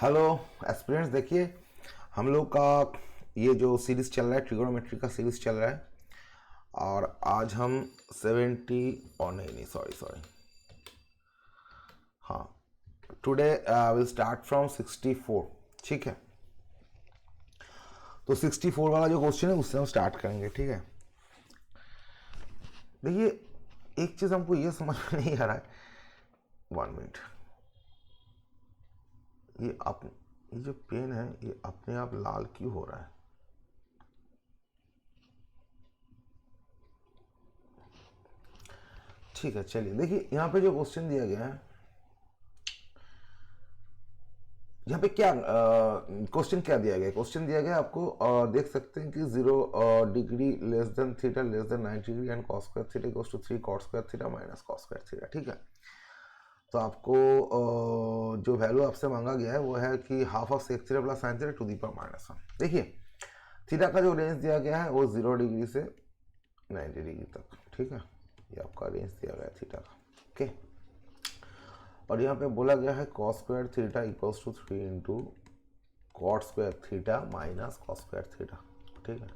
Hello aspirants, देखिए हम लोग का ये जो सीरीज चल रहा है ट्रिगोनोमेट्री का सीरीज चल रहा है और आज हम 70 और नहीं सॉरी सॉरी हाँ टुडे विल स्टार्ट फ्रॉम 64। ठीक है, तो 64 वाला जो क्वेश्चन है उससे हम स्टार्ट करेंगे। ठीक है, देखिए एक चीज़ हमको ये समझ में नहीं आ रहा है। 1 मिनट, ये जो पेन है ये अपने आप लाल क्यों हो रहा है? ठीक है, चलिए देखिए यहाँ पे जो क्वेश्चन दिया गया है, यहाँ पे क्या क्वेश्चन क्या दिया गया? क्वेश्चन दिया गया आपको देख सकते हैं कि 0 degree less than theta less than 90 degree and cos square theta equals to 3 cot square theta minus cos square theta. ठीक है, तो आपको जो वैल्यू आपसे मांगा गया है वो है कि half of sec theta plus sine theta to the power minus 1। देखिए थीटा का जो रेंज दिया गया है वो 0 डिग्री से 90 डिग्री तक। ठीक है, ये आपका रेंज दिया गया है थीटा का। ओके, और यहाँ पे बोला गया है cos square theta equals to 3 into cot square theta minus cos square theta. ठीक है,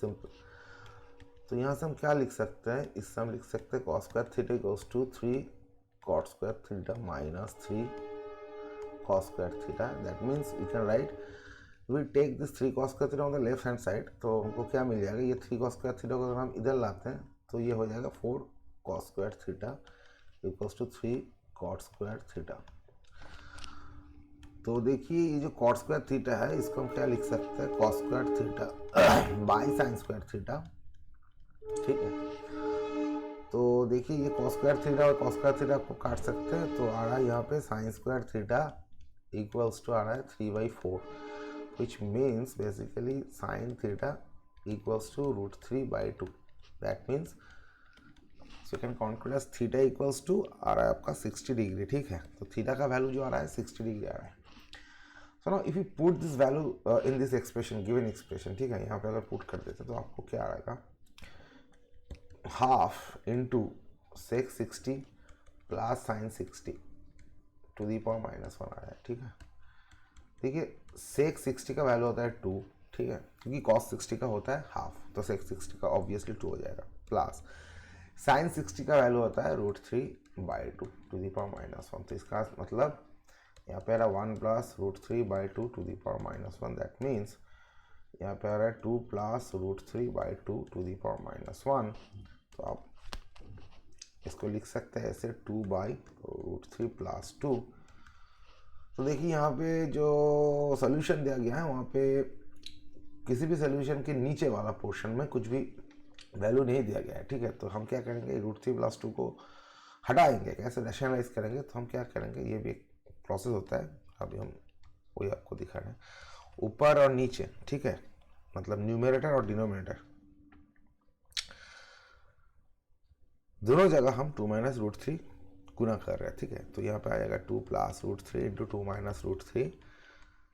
सिंपल। तो यहाँ से हम क्या लिख सकते हैं? इससे हम लिख सकते हैं cos square theta equals to 3 cot square theta minus 3 cos square theta. That means we can write we take this 3 cos square theta on the left hand side. तो हमको क्या मिल जाएगा? ये 3 कॉस स्क्वायर थीटा को अगर हम इधर लाते हैं तो ये हो जाएगा 4 cos square theta equals to 3 cot square theta. तो देखिए ये जो कॉट स्क्वायर थीटा है इसको हम क्या लिख सकते हैं? Cos square theta by sine square theta. ठीक है, तो देखिए ये कॉस स्क्वायर थीटा और कॉस स्क्वायर थीटा को काट सकते हैं तो आ रहा है यहाँ पे sine square theta equals to आ रहा है 3/4, which means basically sine theta equals to √3/2। That means so can conclude as theta equals to आ रहा है आपका 60 डिग्री। ठीक है, तो थीटा का वैल्यू जो आ रहा है 60 डिग्री आ रहा है। So now if you put this value in this expression, given expression, ठीक है, यहाँ पे अगर पुट कर देते तो आपको क्या आएगा? Half into sec 60 plus sine 60 to the power minus 1 आ रहा है। ठीक है, देखिए सेक 60 का वैल्यू होता है 2। ठीक है, क्योंकि कॉस 60 का होता है हाफ, तो सेक 60 का ऑब्वियसली 2 हो जाएगा, प्लस साइन 60 का वैल्यू होता है √3/2 टू दी पावर माइनस 1। तो इसका मतलब यहाँ पे आ रहा है 1 plus √3/2 to the power minus 1। That means यहाँ पे आ रहा है 2 plus √3/2 to the power minus 1। तो आप इसको लिख सकते हैं ऐसे 2/√3 प्लस 2। तो देखिए यहाँ पे जो सोल्यूशन दिया गया है वहाँ पे किसी भी सोल्यूशन के नीचे वाला पोर्शन में कुछ भी वैल्यू नहीं दिया गया है। ठीक है, तो हम क्या करेंगे? √3 प्लस 2 को हटाएंगे, कैसे रैशनलाइज करेंगे? तो हम क्या करेंगे, ये भी एक प्रोसेस होता है, अभी हम वही आपको दिखा रहे हैं, ऊपर और नीचे। ठीक है, मतलब न्यूमरेटर और डिनोमिनेटर दोनों जगह हम 2 माइनस √3 गुना कर रहे हैं। ठीक है, तो यहाँ पे आ जाएगा 2 प्लस √3 इंटू 2 माइनस √3।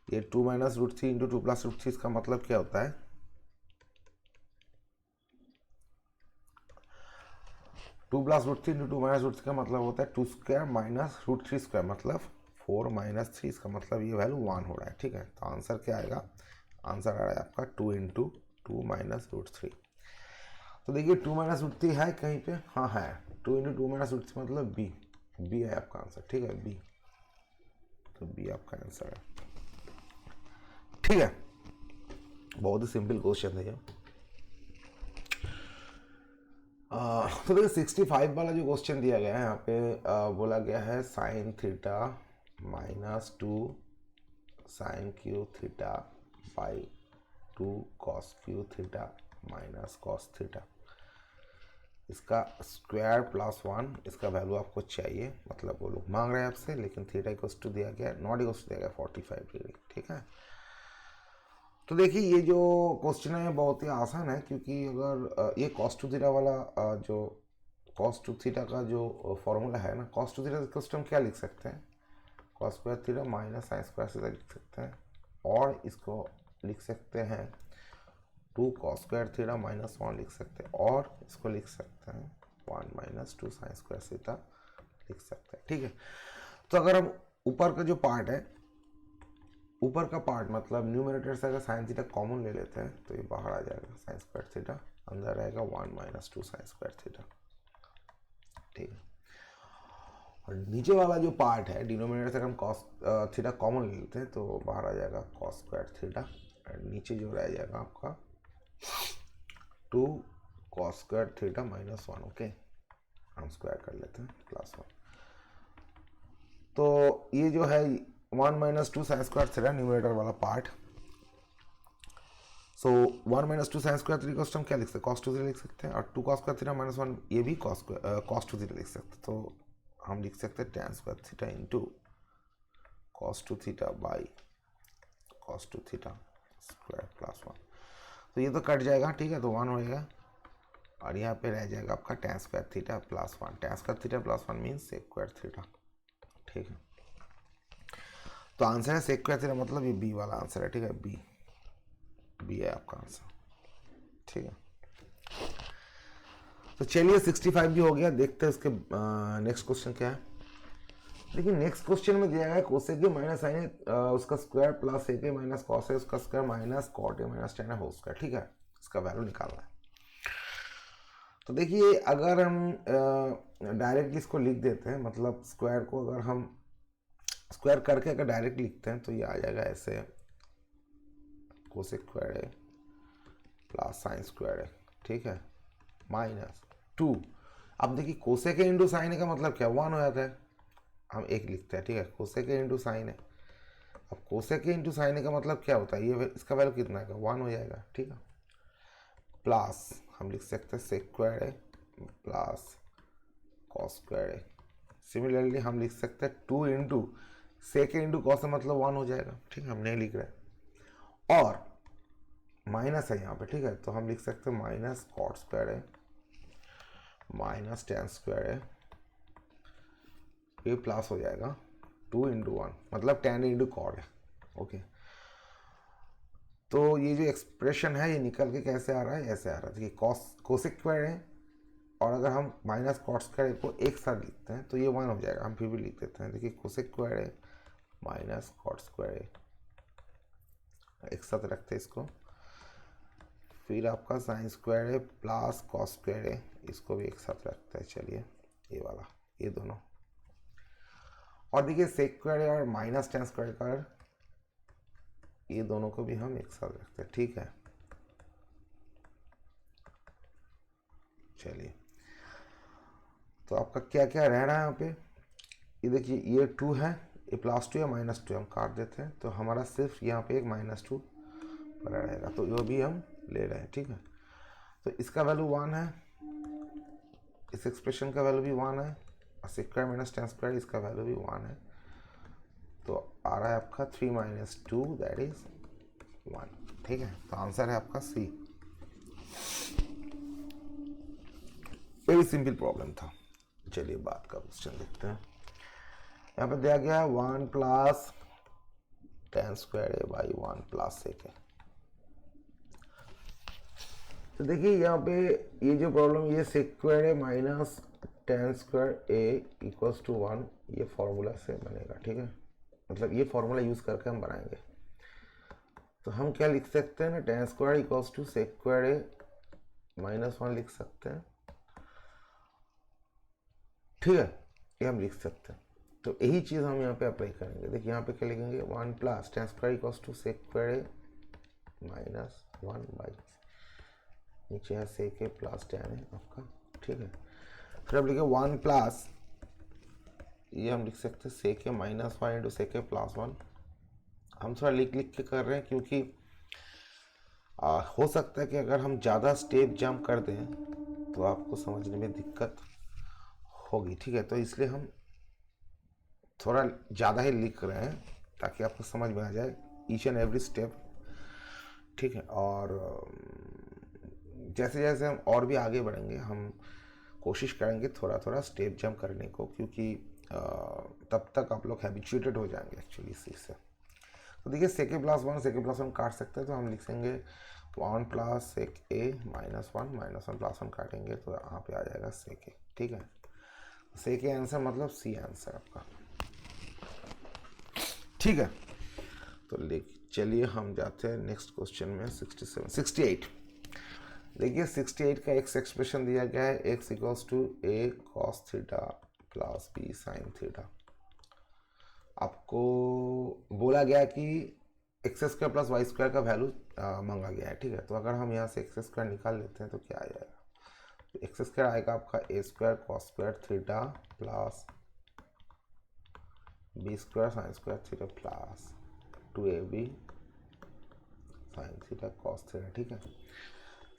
ये 2 माइनस √3 इंटू 2 प्लस √3, इसका मतलब क्या होता है? 2 प्लस √3 इंटू 2 माइनस √3 का मतलब होता है 2 स्क्वायर माइनस √3 स्क्वायर, मतलब 4 माइनस 3। इसका मतलब ये वैल्यू 1 हो रहा है। ठीक है, तो आंसर क्या आएगा? आंसर आ रहा है आपका 2 इंटू 2 माइनस √3। तो देखिए 2 माइनस √3 है कहीं पे? हाँ है, 2 इंटू 2 माइनस √3 मतलब बी है आपका आंसर। ठीक है, बी, तो बी आपका आंसर है। ठीक है, बहुत ही सिंपल क्वेश्चन है ये। तो देखिए 65 वाला जो क्वेश्चन दिया गया है यहाँ पे बोला गया है sine theta minus 2 sine cube theta by 2 cos cube theta minus cos theta. इसका स्क्वायर प्लस 1, इसका वैल्यू आपको चाहिए, मतलब वो लोग मांग रहे हैं आपसे, लेकिन थीटा इक्वल्स टू दिया गया, नॉट इक्वल्स टू दिया गया 45 डिग्री। ठीक है, तो देखिए ये जो क्वेश्चन है बहुत ही आसान है, क्योंकि अगर ये कॉस टू थीटा वाला जो कॉस टू थीटा का जो फॉर्मूला है ना, cos two theta equals to हम क्या लिख सकते हैं? Cos square theta minus sine square theta लिख सकते हैं, और इसको लिख सकते हैं 2 कॉस स्क्वायर थीटा माइनस 1 लिख सकते हैं, और इसको लिख सकते हैं 1 माइनस 2 साइन स्क्वायर थीटा लिख सकते हैं। ठीक है, तो अगर हम ऊपर का जो पार्ट है ऊपर का पार्ट मतलब न्यूमरेटर से अगर साइन थीटा कॉमन ले लेते हैं तो ये बाहर आ जाएगा साइन स्क्वायर थीटा, अंदर रहेगा 1 माइनस 2 साइन स्क्वायर थीटा। ठीक है, और नीचे वाला जो पार्ट है डिनोमिनेटर से अगर हम कॉस थीटा कॉमन ले लेते हैं तो बाहर आ जाएगा कॉस स्क्वायर थीटा, और नीचे जो रह जाएगा आपका 2 cos square theta minus 1। Okay, हम स्क्वायर कर लेते हैं प्लस 1। तो ये जो है 1 minus 2 sign square theta numerator वाला पार्ट। सो 1 माइनस 2 साइन स्क्वायर थीटा को हम क्या लिख सकते हैं, कॉस 2 थीटा लिख सकते हैं, और 2 कॉस स्क्वायर थीटा माइनस 1 ये भी कॉस 2 थीटा लिख सकते हैं। तो हम लिख सकते हैं tan square theta into cos 2 theta by cos 2 theta square plus 1। तो ये तो कट जाएगा, ठीक है, तो 1 हो जाएगा, और यहाँ पे रह जाएगा आपका tan square theta plus 1। tan square theta plus 1 means sec square theta. ठीक है, तो आंसर है sec स्क्वायर थीटा, मतलब ये बी वाला आंसर है। ठीक है, बी है आपका आंसर। ठीक है, तो चलिए 65 भी हो गया। देखते हैं उसके नेक्स्ट क्वेश्चन क्या है। देखिए नेक्स्ट क्वेश्चन में दिया है कोसेक के माइनस साइन है उसका square plus sec A minus cos है उसका square minus cot A minus tan है होल स्क्वायर। ठीक है, इसका वैल्यू निकालना है। तो देखिए अगर हम डायरेक्टली इसको लिख देते हैं, मतलब स्क्वायर को अगर हम स्क्वायर करके अगर डायरेक्ट लिखते हैं तो ये आ जाएगा ऐसे, कोसेक स्क्वायर है प्लस साइन स्क्वायर है, ठीक है, माइनस 2। अब देखिए कोसेक इंटू साइन का मतलब क्या, 1 हो जाता है, हम एक लिखते हैं। ठीक है, कोसेक इंटू साइन है। अब कोसेक इंटू साइन का मतलब क्या होता है, ये इसका वैल्यू कितना है, 1 हो जाएगा। ठीक है, प्लस हम लिख सकते हैं सेक स्क्वायर है प्लस कॉस स्क्वायर है। सिमिलरली हम लिख सकते हैं 2 इंटू सेक इंटू कॉस मतलब 1 हो जाएगा। ठीक है, हम नहीं लिख रहे, और माइनस है यहाँ पे। ठीक है, तो हम लिख सकते हैं माइनस कॉट स्क्वायर है माइनस टेन स्क्वायर है, ये प्लस हो जाएगा 2 इंटू 1 मतलब 10 इंटू कॉट है। ओके, तो ये जो एक्सप्रेशन है ये निकल के कैसे आ रहा है, ऐसे आ रहा है। देखिए कोसेक स्क्वायर है, और अगर हम माइनस कॉट स्क्वायर को एक साथ लिखते हैं तो ये 1 हो जाएगा, हम फिर भी लिख देते हैं। देखिए कोसेक स्क्वायर है माइनस कॉट स्क्वायर है, एक साथ रखते हैं इसको, फिर आपका साइन स्क्वायर है प्लस कॉस स्क्वायर है, इसको भी एक साथ रखते हैं। चलिए ये वाला, ये दोनों, और देखिए सेक स्क्वायर और माइनस टेन स्क्वायर का, ये दोनों को भी हम एक साथ रखते हैं। ठीक है, चलिए तो आपका क्या क्या रह रहा है यहाँ पे, ये देखिए ये 2 है, ये प्लस 2 या माइनस 2 हम काट देते हैं, तो हमारा सिर्फ यहाँ पे एक माइनस 2 बना रहेगा, तो ये भी हम ले रहे हैं। ठीक है, तो इसका वैल्यू 1 है, इस एक्सप्रेशन का वैल्यू भी 1 है, और sec square minus tan square इसका वैल्यू भी 1 है, तो आ रहा है आपका 3 माइनस 2 दैट इज 1। ठीक है, तो आंसर है आपका सी। वेरी सिंपल प्रॉब्लम था। चलिए बात का क्वेश्चन देखते हैं। यहाँ पे दिया गया 1 plus tan square A by 1 plus sec है। तो देखिए यहाँ पे ये जो प्रॉब्लम, ये सेक स्क्वायर है minus tan square A equals to 1, ये फॉर्मूला से बनेगा। ठीक है, मतलब ये फॉर्मूला यूज करके हम बनाएंगे। तो हम क्या लिख सकते हैं ना, tan square equals to sec square A minus 1 लिख सकते हैं। ठीक है, ये हम लिख सकते हैं, तो यही चीज़ हम यहाँ पे अप्लाई करेंगे। देखिए यहाँ पे क्या लिखेंगे, 1 plus tan square equals to sec square A minus 1 by, नीचे है सेक ए प्लस टेन है आपका। ठीक है, फिर अब लिखे 1 प्लस, ये हम लिख सकते हैं सेक A minus 1 into sec A plus 1। हम थोड़ा लिख के कर रहे हैं क्योंकि हो सकता है कि अगर हम ज़्यादा स्टेप जंप कर दें तो आपको समझने में दिक्कत होगी। ठीक है, तो इसलिए हम थोड़ा ज़्यादा ही लिख रहे हैं ताकि आपको समझ में आ जाए ईच एंड एवरी स्टेप। ठीक है, और जैसे जैसे हम और भी आगे बढ़ेंगे हम कोशिश करेंगे थोड़ा थोड़ा स्टेप जंप करने को, क्योंकि तब तक आप लोग हैबिचुएटेड हो जाएंगे एक्चुअली इस चीज़ से। तो देखिए सेक ए प्लस 1 सेक ए प्लस 1 काट सकते हैं, तो हम लिखेंगे 1 plus sec A minus 1 plus 1 काटेंगे तो यहाँ पे आ जाएगा सेक ए। ठीक है, सेक ए आंसर मतलब सी आंसर आपका। ठीक है, तो चलिए हम जाते हैं नेक्स्ट क्वेश्चन में 67 68। देखिए 68 का एक्स एक्सप्रेशन दिया गया है, x equals to A cos theta plus B sine theta. आपको बोला गया कि x square plus Y square का वैल्यू मांगा गया है, ठीक है। तो अगर हम यहाँ से एक्स स्क्वायर निकाल लेते हैं तो क्या आ जाएगा, तो एक्स स्क्वायर आएगा आपका A square cos square theta plus B square sine square theta plus 2ab sine theta cos theta, ठीक है।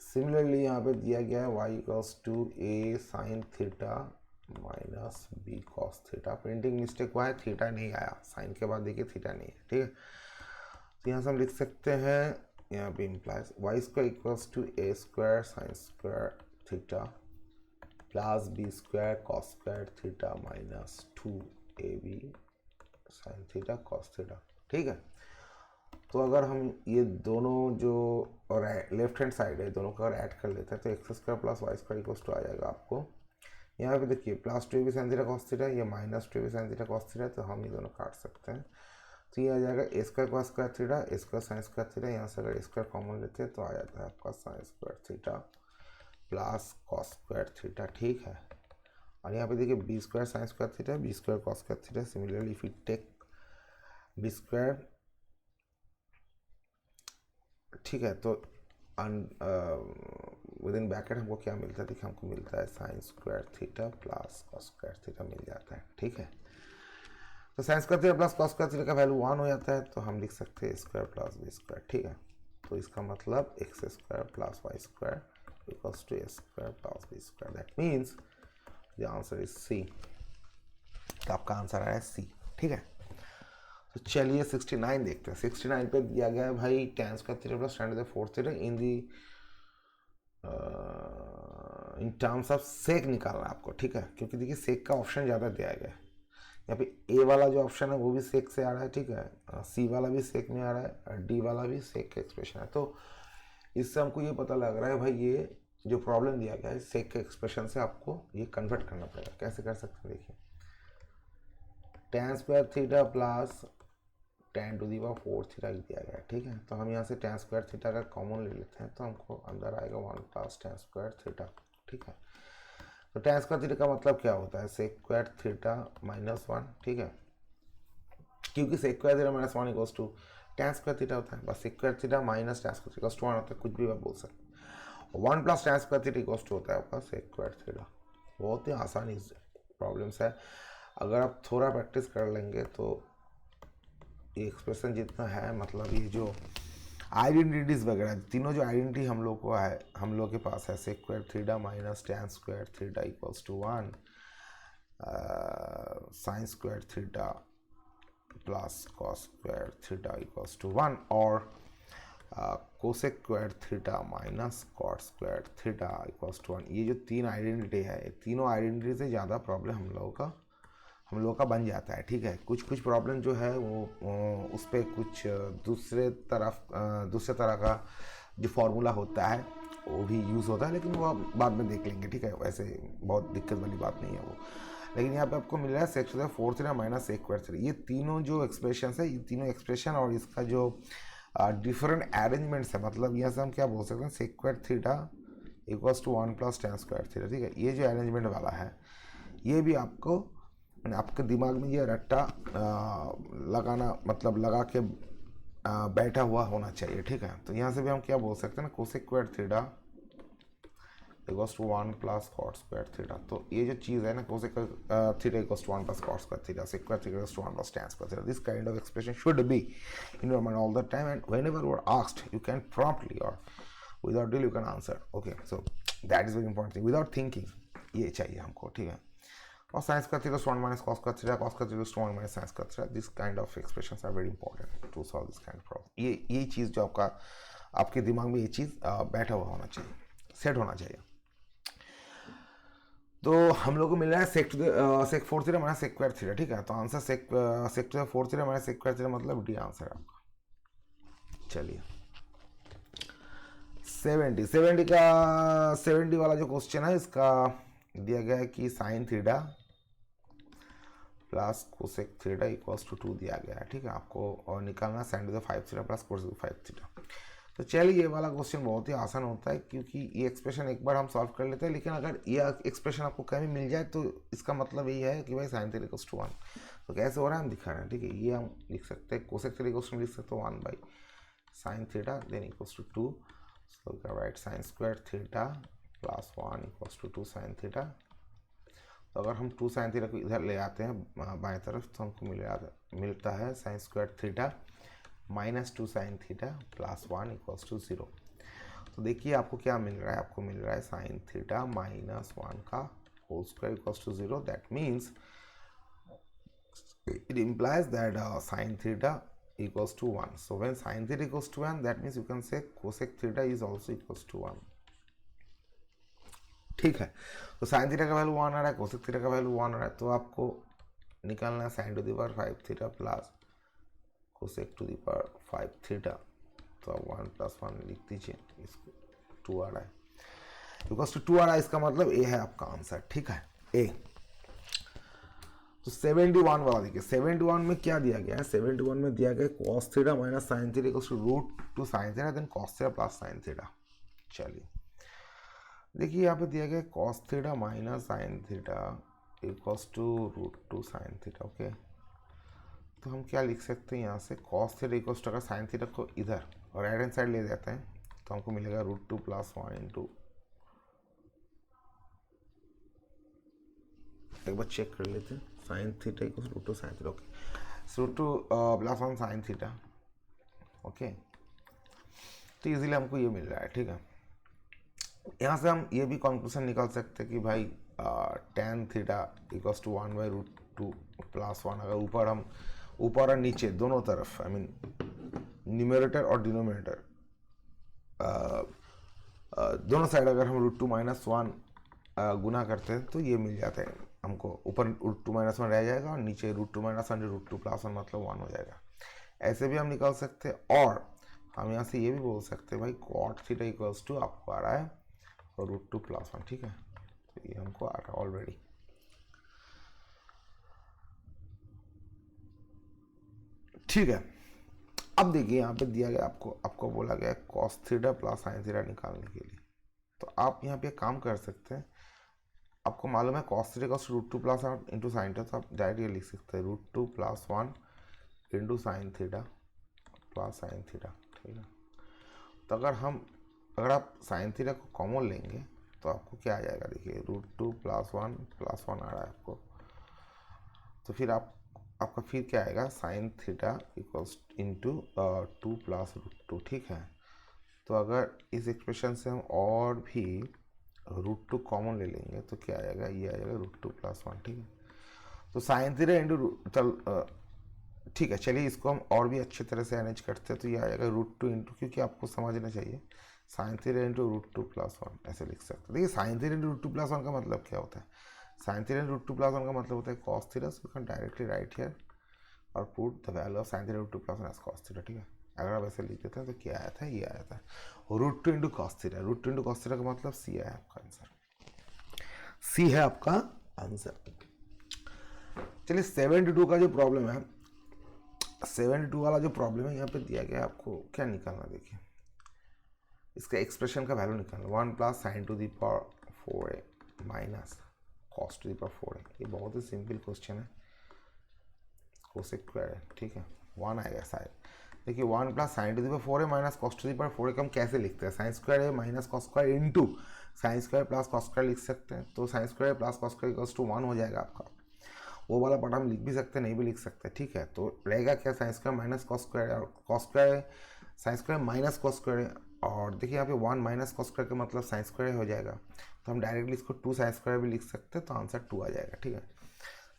सिमिलरली यहाँ पे दिया गया है y equals to A sine theta minus B cos theta. Printing mistake हुआ है, थीटा नहीं आया, साइन के बाद देखिए थीटा नहीं है, ठीक है। तो यहाँ से हम लिख सकते हैं, यहाँ पे implies y square equals to A square sine square theta plus B square cos square theta minus 2ab sine theta cos theta, ठीक है। तो अगर हम ये दोनों जो और लेफ्ट हैंड साइड है दोनों का अगर ऐड कर लेते हैं तो X square plus Y square equals to आ जाएगा आपको। यहाँ पे देखिए plus 2ab sine theta cos theta, ये minus 2ab sine theta cos theta, तो हम ये दोनों काट सकते हैं। तो ये आ जाएगा ए स्क्वायर कॉस स्क्वायर थीटा, ए स्क्वायर साइन स्क्वायर थीटा, यहाँ से अगर ए स्क्वायर कॉमन लेते हैं तो आ जाता है आपका sine square theta plus cos square theta, ठीक है। और यहाँ पे देखिए B square sine square theta, B square cos square theta. Similarly if you take B square, ठीक है, तो विद इन ब्रैकेट हमको क्या मिलता है, देखिए हमको मिलता है sine square theta plus cos square theta मिल जाता है, ठीक है। तो sine square theta plus cos square theta का वैल्यू 1 हो जाता है, तो हम लिख सकते हैं स्क्वायर प्लस बी स्क्वायर, ठीक है। तो इसका मतलब x square plus Y square equals to A square plus B square. That means the answer is C. तो आपका आंसर आया है सी, ठीक है। तो चलिए 69 देखते हैं। 69 पे दिया गया है भाई tan square theta plus tan to the fourth theta in terms of sec निकालना है आपको, ठीक है। क्योंकि देखिए सेक का ऑप्शन ज़्यादा दिया गया है, यहाँ पे ए वाला जो ऑप्शन है वो भी सेक से आ रहा है, ठीक है। सी वाला भी सेक में आ रहा है और डी वाला भी सेक का एक्सप्रेशन है। तो इससे हमको ये पता लग रहा है भाई ये जो प्रॉब्लम दिया गया है सेक के एक्सप्रेशन से आपको ये कन्वर्ट करना पड़ेगा। कैसे कर सकते हैं, देखिए tan square theta plus tan to the power 4 theta दिया गया है, ठीक है। तो हम यहाँ से tan स्क्वायर थीटा का कॉमन ले लेते हैं तो हमको अंदर आएगा 1 प्लस tan स्क्वायर थीटा, ठीक है। तो tan स्क्वायर थीटा का मतलब क्या होता है, सेक स्क्वायर थीटा माइनस 1, ठीक है। क्योंकि sec square theta minus 1 equals to tan square theta होता है, बस sec square theta minus tan square equals to 1 होता है, कुछ भी आप बोल सकते हैं। 1 plus tan square theta equals to होता है आपका सेक स्क्वायर थीटा। बहुत ही आसान प्रॉब्लम्स है, अगर आप थोड़ा प्रैक्टिस कर लेंगे तो ये एक्सप्रेशन जितना है, मतलब ये जो आइडेंटिटीज वगैरह तीनों जो आइडेंटिटी हम लोग को है, हम लोग के पास है sec square theta minus tan square theta equals to 1, sine square theta plus cos square theta equals to 1 और cosec square theta minus cot square theta equals to 1। ये जो तीन आइडेंटिटी है, तीनों आइडेंटिटी से ज़्यादा प्रॉब्लम हम लोगों का बन जाता है, ठीक है। कुछ कुछ प्रॉब्लम जो है वो उस पर कुछ दूसरे तरह का जो फार्मूला होता है वो भी यूज़ होता है, लेकिन वो आप बाद में देख लेंगे, ठीक है। वैसे बहुत दिक्कत वाली बात नहीं है वो। लेकिन यहाँ पे आपको मिल रहा है sec to the fourth theta minus sec square theta. ये तीनों जो एक्सप्रेशन है, ये तीनों एक्सप्रेशन और इसका जो डिफरेंट अरेंजमेंट्स है, मतलब यहाँ से हम क्या बोल सकते हैं, sec square theta equals to 1 plus tan square theta, ठीक है। ये जो अरेंजमेंट वाला है ये भी आपको आपके दिमाग में ये रट्टा लगाना, मतलब लगा के बैठा हुआ होना चाहिए, ठीक है। तो यहाँ से भी हम क्या बोल सकते हैं ना, cosec square theta equals to 1 plus cot square theta. तो ये जो चीज़ है ना, cosec theta equals to 1 plus cot square theta, sec square theta equals to 1 plus tan square theta. This kind of expression should be in your mind all the time, and whenever you are asked you can promptly or without delay you can answer, okay। So that is very important thing, without thinking ये चाहिए हमको, ठीक है। और sine square theta equals to 1 minus cos square theta, cos square theta equals to 1 minus sine square theta. This kind of expressions are very important to solve this kind of problem. ये चीज़ जो आपके दिमाग में ये चीज़ बैठा हुआ होना चाहिए, सेट होना चाहिए। तो हम लोग को मिल रहा है sec four theta minus sec square theta, ठीक है। तो answer sec to the four theta minus sec square theta, मतलब डी आंसर है आपका। चलिए 70 वाला जो क्वेश्चन है, इसका दिया गया है कि sine theta plus cosec theta equals to 2 दिया गया है, ठीक है। आपको और निकालना sine to the 5 theta plus cosec 5 theta. तो चलिए ये वाला क्वेश्चन बहुत ही आसान होता है, क्योंकि ये एक्सप्रेशन एक बार हम सॉल्व कर लेते हैं, लेकिन अगर ये एक्सप्रेशन आपको कहीं मिल जाए तो इसका मतलब यही है कि भाई साइन थीटा इक्वल्स टू 1। तो कैसे हो रहा है हम दिखा रहे हैं, ठीक है। ये हम लिख सकते हैं कोसेक थीटा इक्वल्स टू लिख सकते हैं 1 by sine theta then equals to 2, so we can write sine square theta plus 1 equals to 2 sine theta. तो अगर हम 2 साइन थीटा को इधर ले आते हैं बाएं तरफ तो हमको मिलता है sine square theta minus 2 sine theta plus 1 equals to 0। तो देखिए आपको क्या मिल रहा है, आपको मिल रहा है साइन थीटा माइनस 1 का whole square equals to 0। That means it implies that sin theta equals to 1. So when sin theta equals to 1, that means you can say cosec theta is also equals to 1. ठीक है, तो sine theta का value 1 आ रहा है, cosec theta का value 1 आ रहा है, तो आपको निकालना है sine to the power 5 theta plus cosec to the power 5 theta. तो आप 1 प्लस 1 लिख दीजिए, इसको 2 आ रहा है, बिकॉज टू 2 आ रहा है, इसका मतलब ए है आपका आंसर, ठीक है, ए। तो 71 वाला देखिए, 71 में क्या दिया गया है, 71 में दिया गया cos theta minus sine theta equals to root two sine theta then cos theta plus sine theta. चलिए देखिए यहाँ पे दिया गया cos theta minus sine theta equals to root two sine theta. Okay, तो हम क्या लिख सकते हैं यहाँ से, cos थीटा इक्वल्स टू, अगर साइन थीटा को इधर और राइट हैंड साइड ले जाते हैं तो हमको मिलेगा रूट टू प्लस 1 इंटू, एक बार चेक कर लेते हैं, sine theta equals root two sine theta. Okay, root two plus 1 sine theta. Okay, तो इजीली हमको ये मिल रहा है, ठीक है। यहाँ से हम ये भी कंक्लूजन निकाल सकते हैं कि भाई tan theta equals to 1 by root two plus 1। अगर ऊपर और नीचे दोनों तरफ, आई मीन न्यूमरेटर और डिनोमिनेटर दोनों साइड अगर हम रूट टू माइनस 1 गुना करते हैं तो ये मिल जाता है हमको, ऊपर रूट टू माइनस 1 रह जाएगा और नीचे root two minus 1 root two plus 1 मतलब 1 हो जाएगा। ऐसे भी हम निकाल सकते हैं, और हम यहाँ से ये भी बोल सकते हैं भाई cot थीटा इक्वल्स टू आपको आ रहा है और रूट टू प्लस 1, ठीक है। तो ये हमको आ रहा है ऑलरेडी। ठीक है, अब देखिए यहाँ पे दिया गया आपको बोला गया cos theta plus sine theta निकालने के लिए। तो आप यहाँ पे काम कर सकते हैं, आपको मालूम है cos theta equals to root two plus 1 into sine theta, तो आप डायरेक्ट ये लिख सकते हैं root two plus 1 into sine theta plus sine theta, ठीक है। तो अगर आप साइन थीटा को कॉमन लेंगे तो आपको क्या आ जाएगा, देखिए रूट टू प्लस 1 आ रहा है आपको, तो फिर आपका फिर क्या आएगा, sine theta equals into 2 plus root two, ठीक है। तो अगर इस एक्सप्रेशन से हम और भी रूट टू कॉमन ले लेंगे तो क्या आएगा, ये आएगा रूट टू प्लस 1, ठीक है। तो साइन थीटा इंटू ठीक है, चलिए इसको हम और भी अच्छी तरह से मैनेज करते हैं, तो ये आएगा रूट टू इंटू, क्योंकि आपको समझना चाहिए sine theta into root two plus 1 ऐसे लिख सकते हैं। देखिए sine theta into root two plus 1 का मतलब क्या होता है, sine theta into root two plus 1 का मतलब होता है cos theta, so you can directly write here और put the value of sine theta root two plus 1 as cos theta, ठीक है। अगर आप ऐसे लिख देते हैं तो क्या आया था, ये आया था root two into cos theta. Root two into cos theta का मतलब सी है आपका आंसर, सी है आपका आंसर। चलिए 72 का जो प्रॉब्लम है, 72 वाला जो प्रॉब्लम है यहाँ पे दिया गया, आपको क्या निकालना, देखिए इसका एक्सप्रेशन का वैल्यू निकालना, 1 plus sine to the power 4a minus cos to the power 4a। ये बहुत ही सिंपल क्वेश्चन है, कोसेक स्क्वायर है, ठीक है, 1 आएगा शायद। देखिए 1 plus sine to the power 4a minus cos to the power 4a को हम कैसे लिखते हैं, साइन स्क्वायर है minus cos square into sine square plus cos square लिख सकते हैं। तो sine square plus cos square equals to 1 हो जाएगा आपका। वो वाला पार्ट हम लिख भी सकते हैं, नहीं भी लिख सकते, ठीक है। तो रहेगा क्या, sine square minus cos square, और cos square sine square minus cos square, और देखिए यहाँ पे 1 माइनस कॉस स्क्वायर का मतलब साइन स्क्वायर हो जाएगा, तो हम डायरेक्टली इसको 2 साइन स्क्वायर भी लिख सकते हैं, तो आंसर 2 आ जाएगा, ठीक है।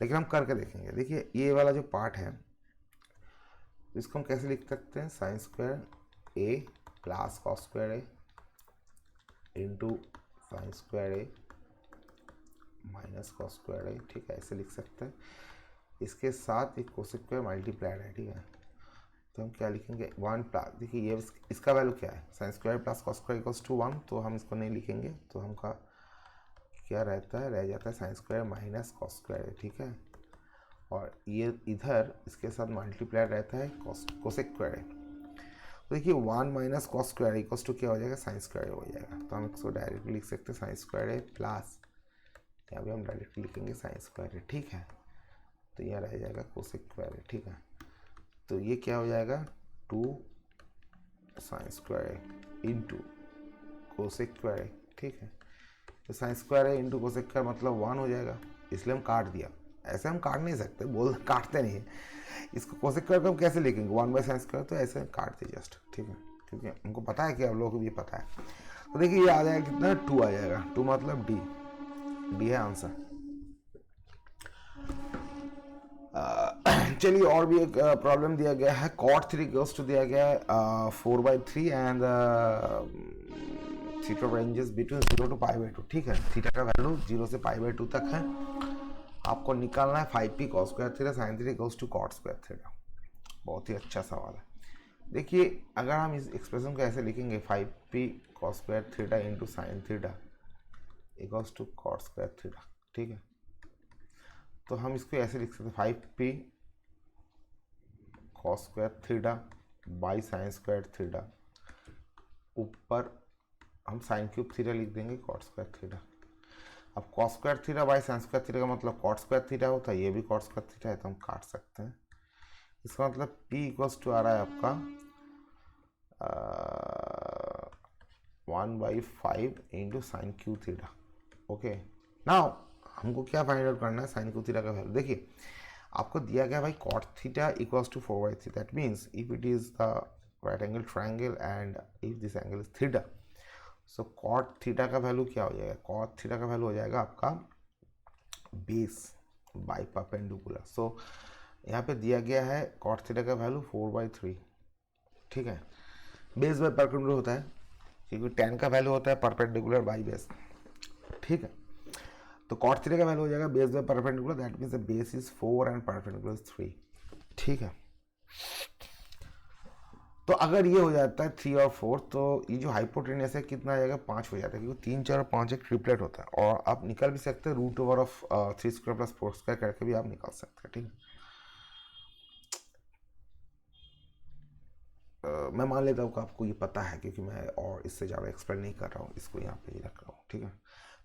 लेकिन हम करके देखेंगे। देखिए ये वाला जो पार्ट है इसको हम कैसे लिख सकते हैं, sine square A plus cos square A into sine square A minus cos square है, ठीक है, ऐसे लिख सकते हैं। इसके साथ एक कोसेक स्क्वायर मल्टीप्लाइड है, ठीक है। तो हम क्या लिखेंगे, 1 प्लस, देखिए ये इसका वैल्यू क्या है, sine square plus cos square equals to 1, तो हम इसको नहीं लिखेंगे, तो हमका क्या रहता है, रह जाता है sine square minus cos square, ठीक है। और ये इधर इसके साथ मल्टीप्लाई रहता है कोसेक स्क्वायर है। तो देखिए 1 minus cos square equals to क्या हो जाएगा, साइन स्क्वायर हो जाएगा। तो हम इसको डायरेक्टली लिख सकते हैं साइन स्क्वायर है प्लस, यहाँ पे हम डायरेक्टली लिखेंगे साइन स्क्वायर है, ठीक है। तो यहाँ रह जाएगा कोसेक स्क्वायर है, ठीक है। तो ये क्या हो जाएगा 2 साइन स्क्वायर है इंटू कोसेक स्क्वायर है, ठीक है। तो साइन स्क्वायर है इंटू कोसेक स्क्वायर मतलब 1 हो जाएगा, इसलिए हम काट दिया। ऐसे हम काट नहीं सकते, बोल काटते नहीं है इसको। कोसेक स्क्वायर को हम कैसे लिखेंगे 1 बाई साइन स्क्वायर, तो ऐसे काट दे जस्ट, ठीक है, क्योंकि हमको पता है कि आप लोगों को भी पता है। तो देखिए ये आ जाएगा कितना 2 आ जाएगा, 2 मतलब डी है आंसर। चलिए और भी एक प्रॉब्लम दिया गया है, cot 3 इक्वल्स टू दिया गया है 4/3 and theta ranges between 0 to π/2, ठीक है। थीटा का वैल्यू 0 से π/2 तक है। आपको निकालना है 5p cos square theta sine theta equals to cot square theta. बहुत ही अच्छा सवाल है। देखिए अगर हम इस एक्सप्रेशन को ऐसे लिखेंगे 5p cos square theta into sine theta equals to cot square theta, ठीक है। तो हम इसको ऐसे लिख सकते हैं 5p cos square theta by sine square theta, ऊपर हम साइन क्यूब थीटा लिख देंगे cot स्क्वायर थीटा। अब cos square theta by sine square theta का मतलब cot स्क्वायर थीटा होता है, ये भी cot स्क्वायर थीटा है, तो हम काट सकते हैं। इसका मतलब p इक्वल्स टू आ रहा है आपका 1/5 into sine cube theta, okay. Now हमको क्या फाइंड आउट करना है, साइन क्यू थीटा का वैल्यू। देखिए आपको दिया गया भाई cot theta equals to 4/3, that means if it is the right angle triangle and if this angle is theta, so cot theta का वैल्यू क्या हो जाएगा, cot थीटा का वैल्यू हो जाएगा आपका बेस बाई परपेंडिकुलर। सो यहाँ पे दिया गया है cot थीटा का वैल्यू 4/3, ठीक है। बेस बाई परपेंडिकुलर होता है क्योंकि tan का वैल्यू होता है परपेंडिकुलर बाई बेस, ठीक है। तो cot थीटा का वैल्यू हो जाएगा base by perpendicular, that means the base is 4 and perpendicular is 3, ठीक है। तो अगर ये हो जाता है 3 और 4, तो ये जो हाइपोटेन्यूस है कितना आ जाएगा 5 हो जाता है, क्योंकि 3, 4 और 5 एक ट्रिपलेट होता है। और आप निकाल भी सकते हैं root over of 3 square plus 4 square करके भी आप निकाल सकते हैं, ठीक है। मैं मान लेता हूँ कि आपको ये पता है, क्योंकि मैं और इससे ज़्यादा एक्सप्लेन नहीं कर रहा हूँ, इसको यहाँ पे ही रख रहा हूँ, ठीक है।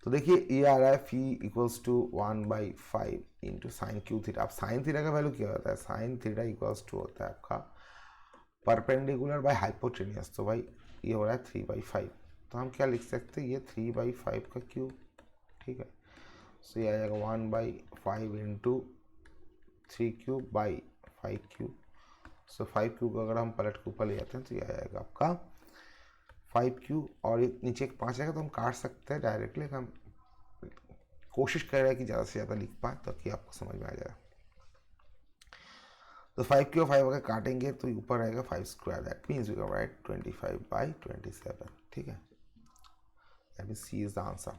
तो देखिए ये आ रहा है phi equals to 1/5 into sine cube theta. अब साइन थीटा का वैल्यू क्या होता है, साइन थीटा इक्वल्स टू होता है आपका परपेंडिकुलर बाय हाइपोटेन्यूस। तो भाई ये हो रहा है 3/5, तो हम क्या लिख सकते हैं, ये 3/5 का क्यूब, ठीक है। सो ये आ जाएगा 1/5 into 3 cube by 5 cube. So 5 cube अगर हम पलट के ऊपर ले जाते हैं तो ये आ जाएगा आपका 5 क्यूब, और ये नीचे एक 5 आएगा, तो हम काट सकते हैं डायरेक्टली। हम कोशिश कर रहे हैं कि ज़्यादा से ज़्यादा लिख पाए ताकि आपको समझ में आ जाए। तो 5 क्यूब 5 अगर काटेंगे तो ऊपर आएगा 5 square, that means we can write 25/27, ठीक है। That means C is the answer.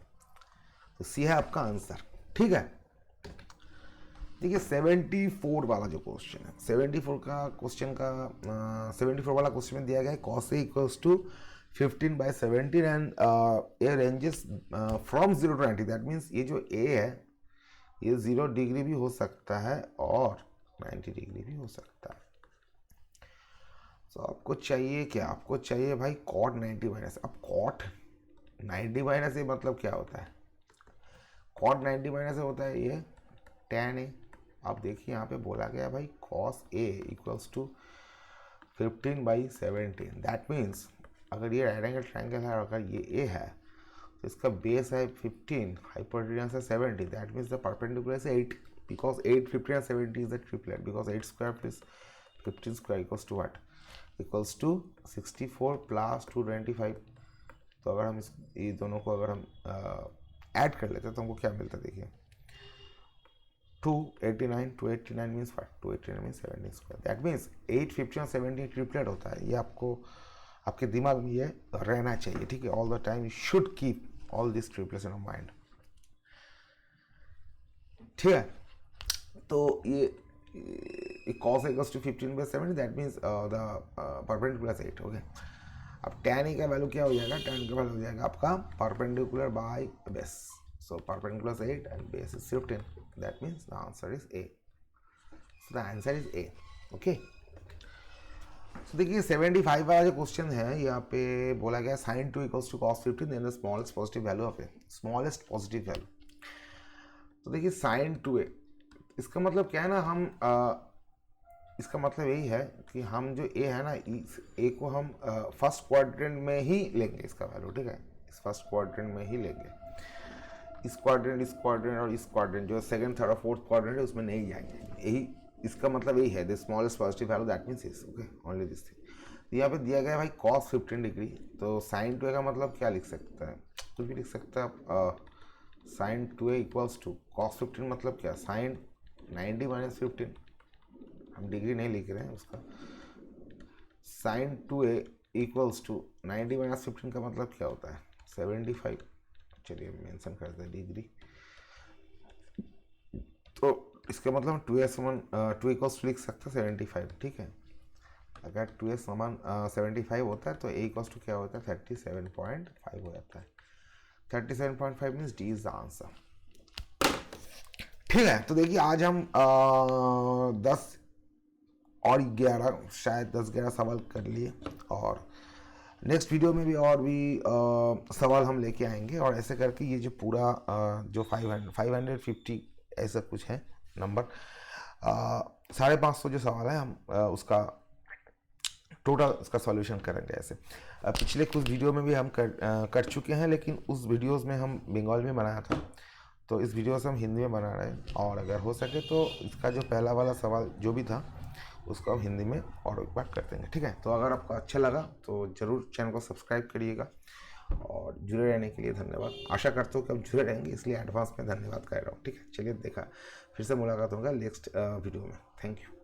तो सी है आपका आंसर, ठीक है। देखिए 74 वाला जो क्वेश्चन है, 74 का क्वेश्चन का 74 वाला क्वेश्चन में दिया गया है cos A equals to 15/17 and A ranges from 0 to 90, that means ये जो A है ये 0 डिग्री भी हो सकता है और 90 डिग्री भी हो सकता है। तो आपको चाहिए क्या, आपको चाहिए भाई cot 90 माइनस। अब cot 90 माइनस ए मतलब क्या होता है, cot 90 माइनस ए होता है ये tan A। आप देखिए यहाँ पे बोला गया भाई cos A equals to 15/17, that means अगर ये राइट एंगल ट्राइंगल है और अगर ये A है तो इसका बेस है 15, हाइपोटेन्यूस है 70, that means the perpendicular is 8, because 8, 15 and 70 is the triplet, because 8 square plus 15 square equals to what, equals to 64 plus 225। तो अगर हम ये दोनों को अगर हम ऐड कर लेते हैं तो हमको क्या मिलता है, देखिए 289 means 289 means 17 square, that means 8, 15 और 17 ट्रिपलेट होता है। ये आपको आपके दिमाग में ये रहना चाहिए, ठीक है। All the time you should keep all this triplets in your mind, ठीक है। तो ये cos A equals to 15/70, that means the perpendicular 8, okay. अब tan A का वैल्यू क्या हो जाएगा, tan का वैल्यू हो जाएगा आपका perpendicular by base. So perpendicular is 8 and base is 15. That means the answer is A. So the answer is a. Okay, तो देखिए 75 वाला जो क्वेश्चन है यहाँ पे बोला गया sine 2 equals to cos 15 then the smallest positive value of A, smallest positive value. तो देखिए साइन 2a, इसका मतलब क्या है ना, हम इसका मतलब यही है कि हम जो ए है ना, इस ए को हम फर्स्ट क्वाड्रेंट में ही लेंगे इसका वैल्यू, ठीक है, इस फर्स्ट क्वाड्रेंट में ही लेंगे। इस क्वाड्रेंट और इस क्वाड्रेंट जो सेकंड थर्ड और फोर्थ क्वाड्रेंट है उसमें नहीं जाएंगे, यही इसका मतलब यही है, the smallest positive value that means is okay only this thing. यहाँ पे दिया गया है भाई cos 15 डिग्री, तो साइन 2a का मतलब क्या लिख सकते हैं, कुछ भी लिख सकते हैं आप। Sign 2a equals to cos 15 मतलब क्या, साइन 90 माइनस 15, हम डिग्री नहीं लिख रहे हैं उसका। Sign 2a equals to 90 minus 15 का मतलब क्या होता है 75, चलिए मेंशन करते हैं डिग्री। तो इसका मतलब हम 2a समान 2 इक्वल्स लिख सकते हैं 75, ठीक है। अगर 2a समान 75 होता है तो a इक्वल्स टू क्या होता है 37.5 हो जाता है। 37.5 means D is the answer, ठीक है। तो देखिए आज हम 10 और 11 शायद 10-11 सवाल कर लिए, और नेक्स्ट वीडियो में भी और भी सवाल हम लेके आएंगे, और ऐसे करके ये जो पूरा जो 550 ऐसा कुछ है नंबर, 550 जो सवाल है हम उसका टोटल उसका सॉल्यूशन करेंगे। ऐसे पिछले कुछ वीडियो में भी हम कर चुके हैं, लेकिन उस वीडियोस में हम बंगाल में बनाया था, तो इस वीडियो से हम हिंदी में बना रहे हैं, और अगर हो सके तो इसका जो पहला वाला सवाल जो भी था उसको हम हिंदी में और एक बार कर देंगे, ठीक है। तो अगर आपको अच्छा लगा तो ज़रूर चैनल को सब्सक्राइब करिएगा, और जुड़े रहने के लिए धन्यवाद। आशा करता हूँ कि आप जुड़े रहेंगे, इसलिए एडवांस में धन्यवाद कर रहा हूँ, ठीक है। चलिए देखा, फिर से मुलाकात होगा नेक्स्ट वीडियो में। Thank you.